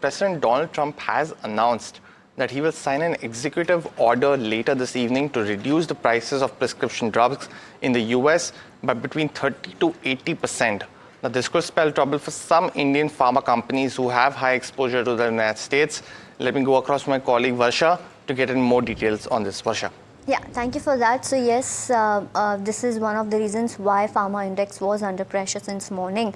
President Donald Trump has announced that he will sign an executive order later this evening to reduce the prices of prescription drugs in the US by between 30 to 80%. Now, this could spell trouble for some Indian pharma companies who have high exposure to the United States. Let me go across to my colleague Varsha to get in more details on this. Varsha. Yeah, thank you for that. So yes, this is one of the reasons why pharma index was under pressure since morning,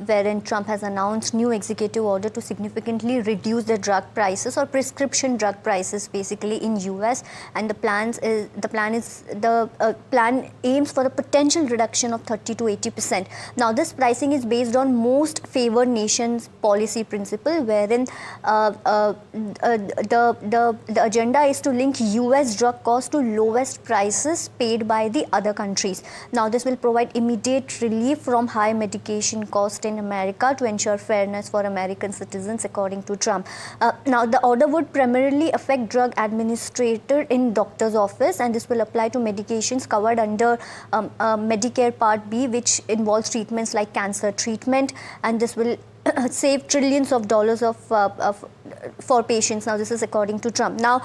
wherein Trump has announced new executive order to significantly reduce the drug prices or prescription drug prices basically in US, and the plan aims for a potential reduction of 30 to 80%. Now this pricing is based on most favored nations policy principle, wherein the agenda is to link US drug costs to lowest prices paid by the other countries. Now this will provide immediate relief from high medication cost in America to ensure fairness for American citizens, according to Trump. Now the order would primarily affect drug administrator in doctor's office, and this will apply to medications covered under Medicare Part B, which involves treatments like cancer treatment, and this will save trillions of dollars for patients. Now this is according to Trump. Now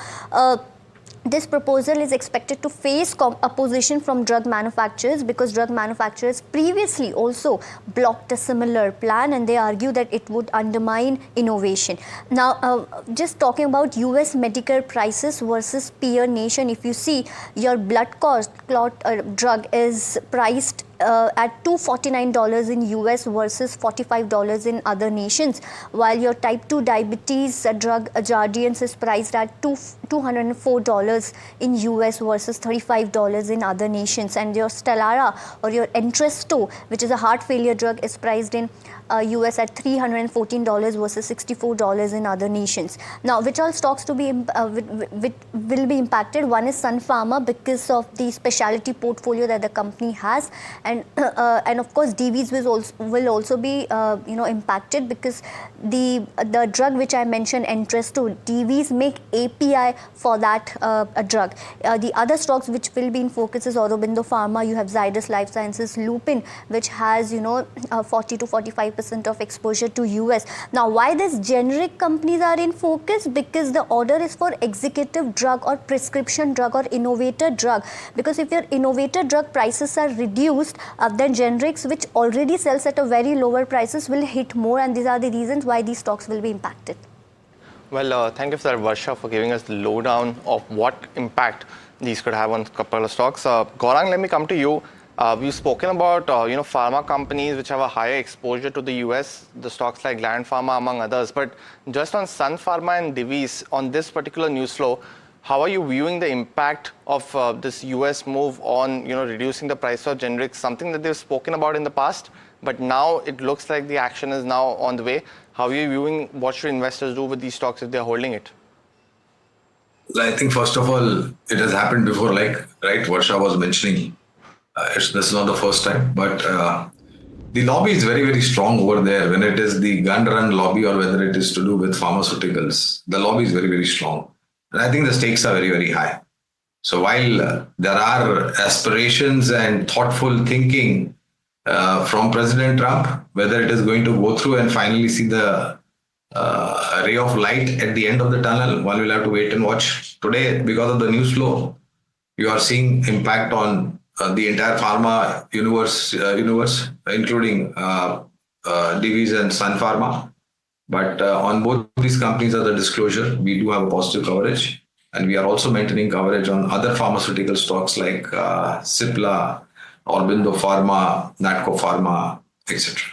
this proposal is expected to face opposition from drug manufacturers, because drug manufacturers previously also blocked a similar plan, and they argue that it would undermine innovation. Now, just talking about US Medicare prices versus peer nation, if you see your blood clot drug is priced at $249 in US versus $45 in other nations, while your type 2 diabetes drug Jardiance is priced at $204 in US versus $35 in other nations, and your Stellara or your Entresto, which is a heart failure drug, is priced in US at $314 versus $64 in other nations. Now, which all stocks to be will be impacted? One is Sun Pharma, because of the specialty portfolio that the company has, and of course DVs will also be impacted, because the drug which I mentioned, Entresto, DVs make API for that drug. The other stocks which will be in focus is Aurobindo Pharma. You have Zydus Life Sciences, Lupin, which has 40 to 45% of exposure to US. Now, why these generic companies are in focus? Because the order is for executive drug or prescription drug or innovator drug. Because if your innovator drug prices are reduced, then generics, which already sells at a very lower prices, will hit more, and these are the reasons why these stocks will be impacted. Well, thank you for that, Varsha, for giving us the lowdown of what impact these could have on a couple of stocks. Gaurang, let me come to you. We've spoken about pharma companies which have a higher exposure to the US, the stocks like Gland Pharma among others. But just on Sun Pharma and Divi's, on this particular news flow, how are you viewing the impact of this US move on reducing the price of generics, something that they've spoken about in the past, but now it looks like the action is now on the way? How are you viewing, what should investors do with these stocks if they're holding it? I think first of all, it has happened before, like Varsha was mentioning. This is not the first time, but the lobby is very, very strong over there. When it is the gun run lobby or whether it is to do with pharmaceuticals, the lobby is very, very strong. And I think the stakes are very, very high. So while there are aspirations and thoughtful thinking from President Trump, whether it is going to go through and finally see the ray of light at the end of the tunnel, one will have to wait and watch. Today, because of the news flow, you are seeing impact on the entire pharma universe, including Divi's and Sun Pharma. But on both these companies, as a disclosure, we do have a positive coverage, and we are also maintaining coverage on other pharmaceutical stocks like Cipla, Aurobindo Pharma, Natco Pharma, etc.